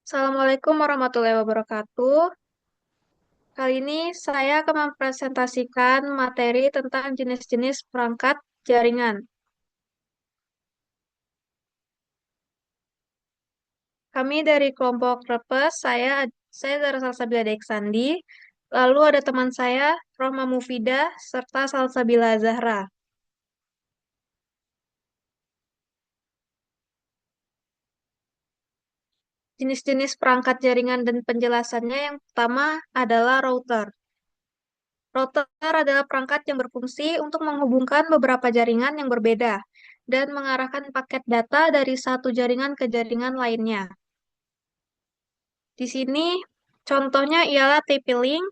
Assalamualaikum warahmatullahi wabarakatuh. Kali ini saya akan mempresentasikan materi tentang jenis-jenis perangkat jaringan. Kami dari kelompok Repes, saya dari Salsabila Deksandi, lalu ada teman saya, Rohma Mufida, serta Salsabila Zahra. Jenis-jenis perangkat jaringan dan penjelasannya yang pertama adalah router. Router adalah perangkat yang berfungsi untuk menghubungkan beberapa jaringan yang berbeda dan mengarahkan paket data dari satu jaringan ke jaringan lainnya. Di sini contohnya ialah TP-Link,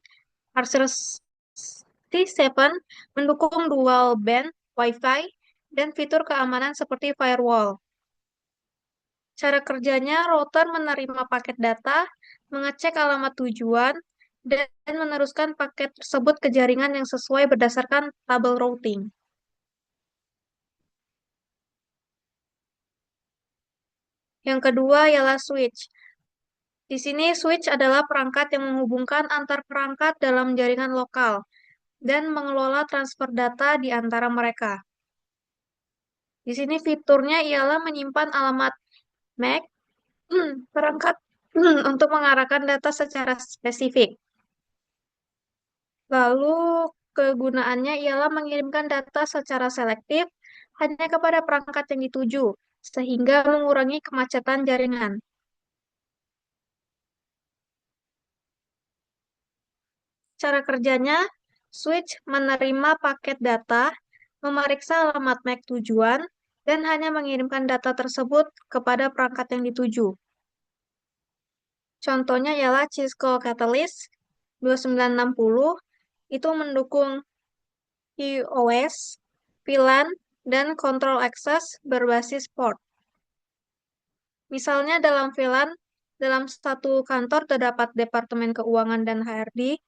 RC7 mendukung dual band Wi-Fi dan fitur keamanan seperti firewall. Cara kerjanya, router menerima paket data, mengecek alamat tujuan, dan meneruskan paket tersebut ke jaringan yang sesuai berdasarkan tabel routing. Yang kedua ialah switch. Di sini switch adalah perangkat yang menghubungkan antar perangkat dalam jaringan lokal dan mengelola transfer data di antara mereka. Di sini fiturnya ialah menyimpan alamat MAC perangkat untuk mengarahkan data secara spesifik. Lalu kegunaannya ialah mengirimkan data secara selektif hanya kepada perangkat yang dituju, sehingga mengurangi kemacetan jaringan. Cara kerjanya, switch menerima paket data, memeriksa alamat MAC tujuan, dan hanya mengirimkan data tersebut kepada perangkat yang dituju. Contohnya ialah Cisco Catalyst 2960, itu mendukung QoS, VLAN, dan Control Access berbasis port. Misalnya dalam VLAN, dalam satu kantor terdapat Departemen Keuangan dan HRD.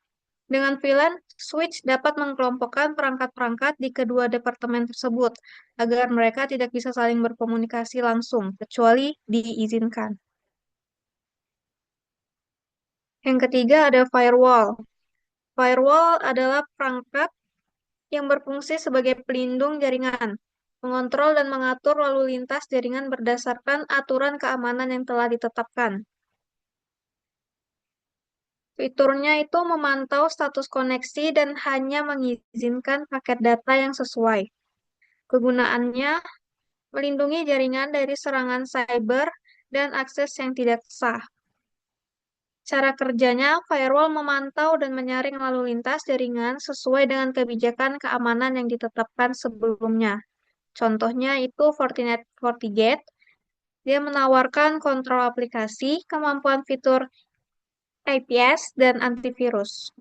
Dengan VLAN, switch dapat mengelompokkan perangkat-perangkat di kedua departemen tersebut agar mereka tidak bisa saling berkomunikasi langsung, kecuali diizinkan. Yang ketiga ada firewall. Firewall adalah perangkat yang berfungsi sebagai pelindung jaringan, mengontrol dan mengatur lalu lintas jaringan berdasarkan aturan keamanan yang telah ditetapkan. Fiturnya itu memantau status koneksi dan hanya mengizinkan paket data yang sesuai. Kegunaannya melindungi jaringan dari serangan cyber dan akses yang tidak sah. Cara kerjanya, firewall memantau dan menyaring lalu lintas jaringan sesuai dengan kebijakan keamanan yang ditetapkan sebelumnya. Contohnya itu Fortinet FortiGate. Dia menawarkan kontrol aplikasi, kemampuan fitur IPS, dan antivirus.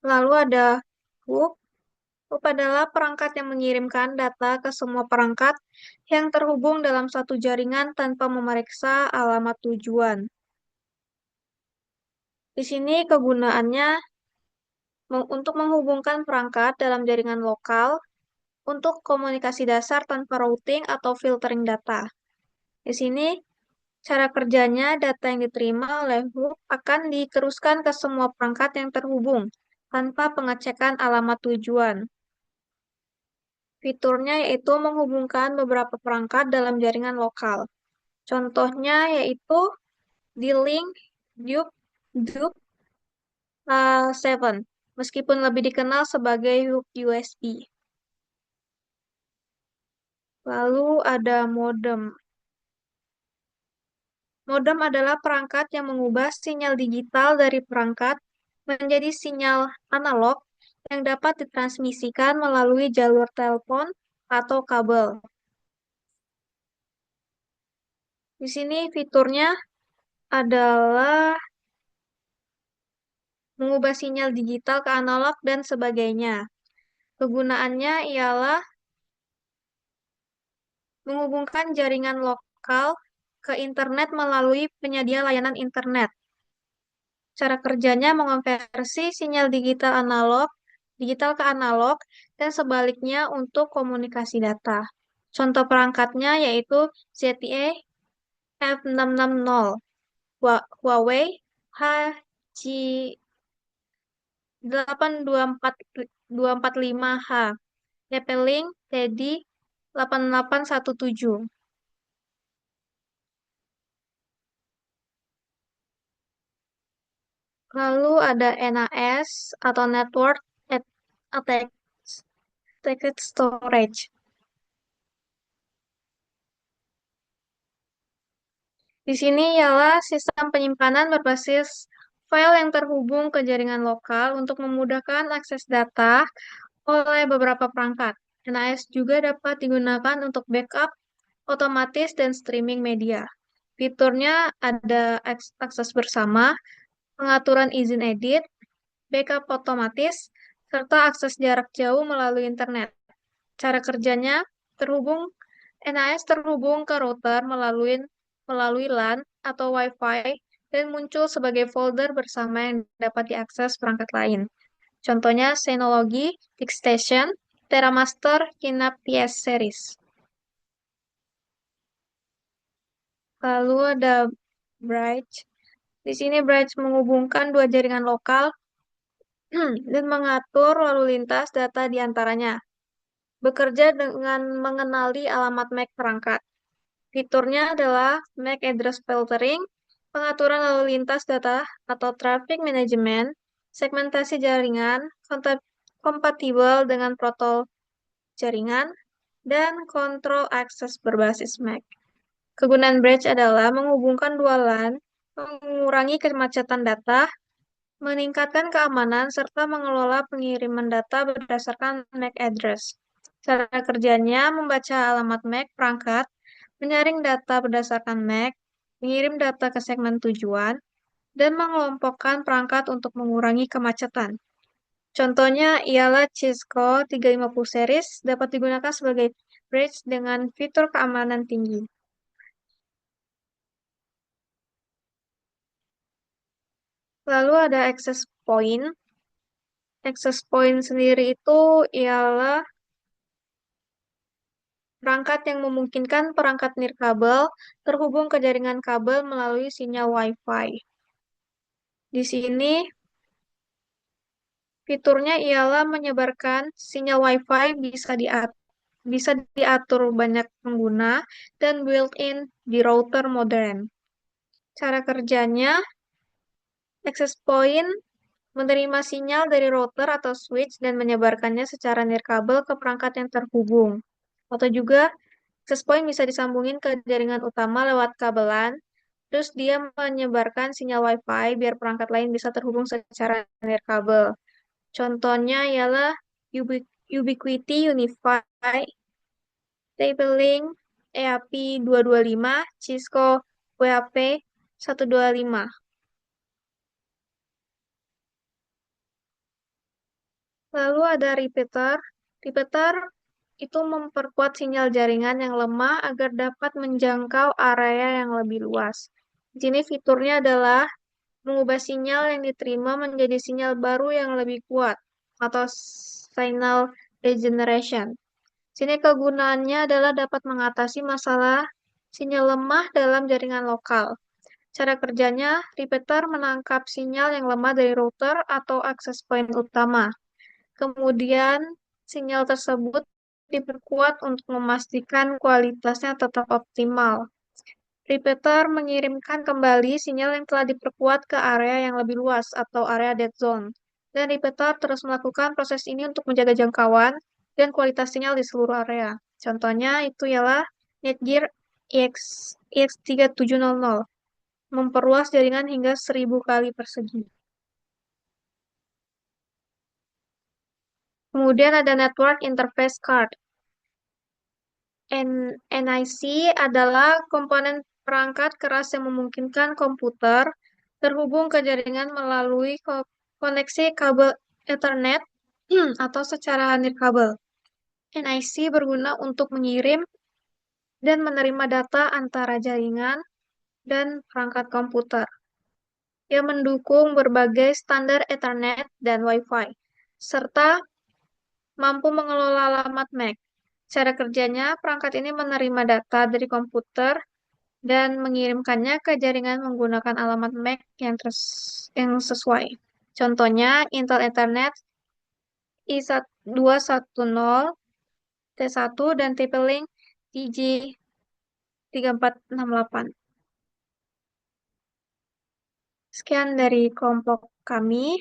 Lalu ada hook. Loop adalah perangkat yang mengirimkan data ke semua perangkat yang terhubung dalam satu jaringan tanpa memeriksa alamat tujuan. Di sini kegunaannya untuk menghubungkan perangkat dalam jaringan lokal untuk komunikasi dasar tanpa routing atau filtering data. Di sini cara kerjanya data yang diterima oleh hook akan diteruskan ke semua perangkat yang terhubung tanpa pengecekan alamat tujuan. Fiturnya yaitu menghubungkan beberapa perangkat dalam jaringan lokal. Contohnya yaitu D-Link Duke Duke 7, meskipun lebih dikenal sebagai hook USB. Lalu ada modem. Modem adalah perangkat yang mengubah sinyal digital dari perangkat menjadi sinyal analog yang dapat ditransmisikan melalui jalur telepon atau kabel. Di sini fiturnya adalah mengubah sinyal digital ke analog dan sebagainya. Kegunaannya ialah menghubungkan jaringan lokal ke internet melalui penyedia layanan internet. Cara kerjanya mengonversi sinyal digital ke analog, dan sebaliknya untuk komunikasi data. Contoh perangkatnya yaitu ZTE F660, Huawei HJ824 245H, TP-Link Teddy 8817. Lalu ada NAS atau Network Attached Storage. Di sini ialah sistem penyimpanan berbasis file yang terhubung ke jaringan lokal untuk memudahkan akses data oleh beberapa perangkat. NAS juga dapat digunakan untuk backup otomatis dan streaming media. Fiturnya ada akses bersama, pengaturan izin edit, backup otomatis, serta akses jarak jauh melalui internet. Cara kerjanya terhubung NAS terhubung ke router melalui LAN atau Wi-Fi dan muncul sebagai folder bersama yang dapat diakses perangkat lain. Contohnya Synology, DiskStation, TerraMaster, QNAP TS Series. Lalu ada Bridge. Di sini Bridge menghubungkan dua jaringan lokal dan mengatur lalu lintas data di antaranya. Bekerja dengan mengenali alamat MAC perangkat. Fiturnya adalah MAC Address Filtering, pengaturan lalu lintas data atau Traffic Management, segmentasi jaringan, kompatibel dengan protokol jaringan, dan kontrol akses berbasis MAC. Kegunaan Bridge adalah menghubungkan dua LAN, mengurangi kemacetan data, meningkatkan keamanan, serta mengelola pengiriman data berdasarkan MAC address. Cara kerjanya membaca alamat MAC perangkat, menyaring data berdasarkan MAC, mengirim data ke segmen tujuan, dan mengelompokkan perangkat untuk mengurangi kemacetan. Contohnya ialah Cisco 350 series dapat digunakan sebagai bridge dengan fitur keamanan tinggi. Lalu ada access point. Access point sendiri itu ialah perangkat yang memungkinkan perangkat nirkabel terhubung ke jaringan kabel melalui sinyal Wi-Fi. Di sini fiturnya ialah menyebarkan sinyal Wi-Fi bisa diatur banyak pengguna dan built-in di router modern. Cara kerjanya, access point menerima sinyal dari router atau switch dan menyebarkannya secara nirkabel ke perangkat yang terhubung. Atau juga, access point bisa disambungin ke jaringan utama lewat kabelan, terus dia menyebarkan sinyal Wi-Fi biar perangkat lain bisa terhubung secara nirkabel. Contohnya ialah Ubiquiti Unify, TP-Link EAP 225, Cisco WAP 125. Lalu ada repeater. Repeater itu memperkuat sinyal jaringan yang lemah agar dapat menjangkau area yang lebih luas. Di sini fiturnya adalah mengubah sinyal yang diterima menjadi sinyal baru yang lebih kuat atau signal regeneration. Sini kegunaannya adalah dapat mengatasi masalah sinyal lemah dalam jaringan lokal. Cara kerjanya, repeater menangkap sinyal yang lemah dari router atau access point utama. Kemudian, sinyal tersebut diperkuat untuk memastikan kualitasnya tetap optimal. Repeater mengirimkan kembali sinyal yang telah diperkuat ke area yang lebih luas atau area dead zone. Dan repeater terus melakukan proses ini untuk menjaga jangkauan dan kualitas sinyal di seluruh area. Contohnya itu ialah Netgear EX3700, memperluas jaringan hingga 1000 kali persegi. Kemudian ada Network Interface Card. NIC adalah komponen perangkat keras yang memungkinkan komputer terhubung ke jaringan melalui koneksi kabel Ethernet atau secara nirkabel. NIC berguna untuk mengirim dan menerima data antara jaringan dan perangkat komputer. Ia mendukung berbagai standar Ethernet dan Wi-Fi, serta mampu mengelola alamat MAC. Cara kerjanya, perangkat ini menerima data dari komputer dan mengirimkannya ke jaringan menggunakan alamat MAC yang sesuai. Contohnya Intel Ethernet I210 T1 dan tipe link TJ3468. Sekian dari kelompok kami.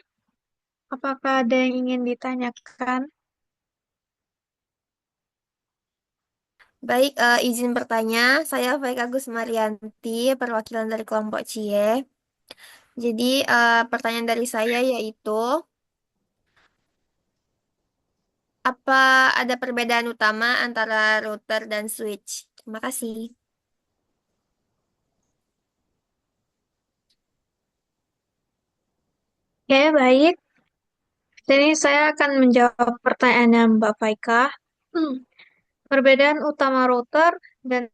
Apakah ada yang ingin ditanyakan? Baik, izin bertanya, saya Faik Agus Marianti, perwakilan dari kelompok CIE. Jadi, pertanyaan dari saya yaitu, apa ada perbedaan utama antara router dan switch? Terima kasih. Oke, baik. Jadi saya akan menjawab pertanyaannya Mbak Faika. Hmm, Perbedaan utama router dan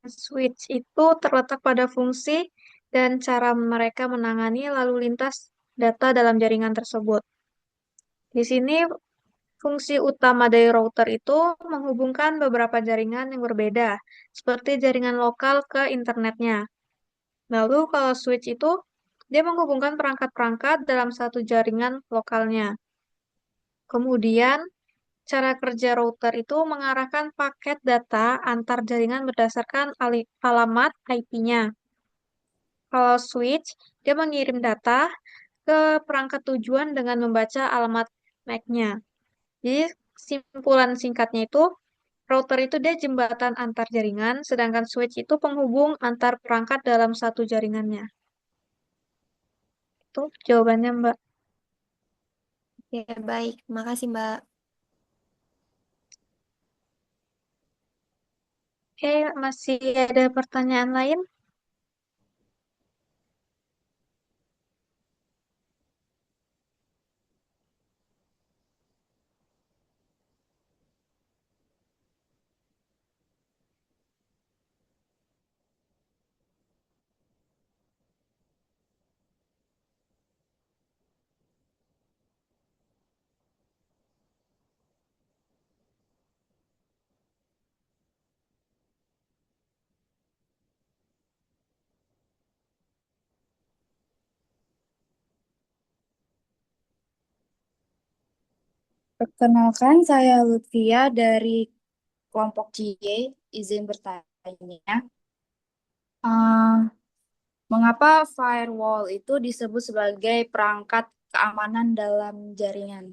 switch itu terletak pada fungsi dan cara mereka menangani lalu lintas data dalam jaringan tersebut. Di sini fungsi utama dari router itu menghubungkan beberapa jaringan yang berbeda, seperti jaringan lokal ke internetnya. Lalu kalau switch itu, dia menghubungkan perangkat-perangkat dalam satu jaringan lokalnya. Kemudian, cara kerja router itu mengarahkan paket data antar jaringan berdasarkan alamat IP-nya. Kalau switch, dia mengirim data ke perangkat tujuan dengan membaca alamat MAC-nya. Jadi, simpulan singkatnya itu, router itu dia jembatan antar jaringan, sedangkan switch itu penghubung antar perangkat dalam satu jaringannya. Itu jawabannya, Mbak. Ya, baik. Makasih, Mbak. Oke, masih ada pertanyaan lain? Perkenalkan, saya Lutfia dari kelompok CY. Izin bertanya, eh, mengapa firewall itu disebut sebagai perangkat keamanan dalam jaringan?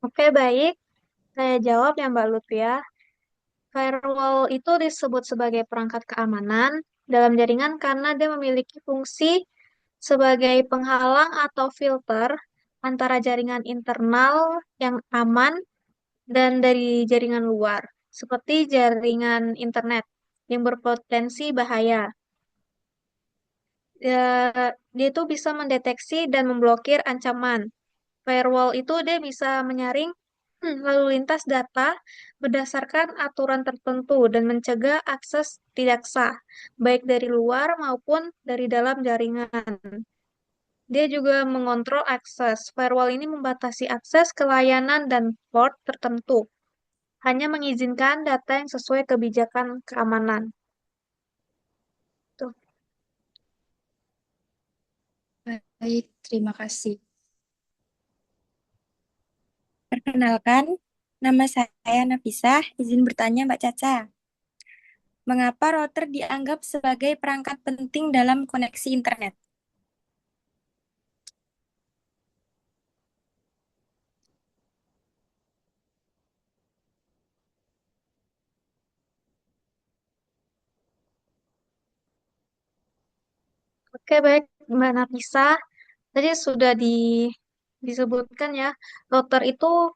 Oke, baik. Saya jawab ya Mbak Lutfia. Firewall itu disebut sebagai perangkat keamanan dalam jaringan karena dia memiliki fungsi sebagai penghalang atau filter antara jaringan internal yang aman dan dari jaringan luar, seperti jaringan internet yang berpotensi bahaya. Dia itu bisa mendeteksi dan memblokir ancaman. Firewall itu dia bisa menyaring lalu lintas data berdasarkan aturan tertentu dan mencegah akses tidak sah, baik dari luar maupun dari dalam jaringan. Dia juga mengontrol akses. Firewall ini membatasi akses ke layanan dan port tertentu, hanya mengizinkan data yang sesuai kebijakan keamanan. Tuh. Baik, terima kasih. Perkenalkan, nama saya Nafisah, izin bertanya Mbak Caca. Mengapa router dianggap sebagai perangkat penting dalam koneksi internet? Oke, baik, Mbak Nafisa. Tadi sudah disebutkan ya, router itu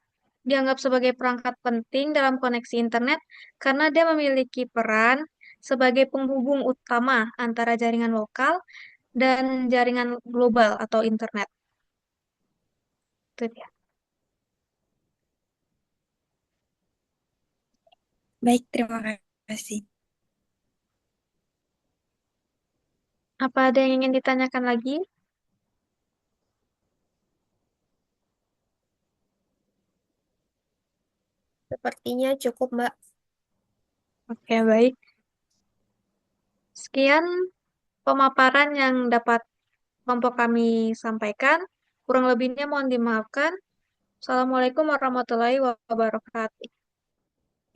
dianggap sebagai perangkat penting dalam koneksi internet karena dia memiliki peran sebagai penghubung utama antara jaringan lokal dan jaringan global atau internet. Itu dia. Baik, terima kasih. Apa ada yang ingin ditanyakan lagi? Sepertinya cukup, Mbak. Oke, baik. Sekian pemaparan yang dapat kelompok kami sampaikan. Kurang lebihnya mohon dimaafkan. Assalamualaikum warahmatullahi wabarakatuh.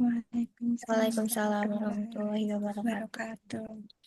Waalaikumsalam Waalaikumsalam warahmatullahi warahmatullahi wabarakatuh. wabarakatuh.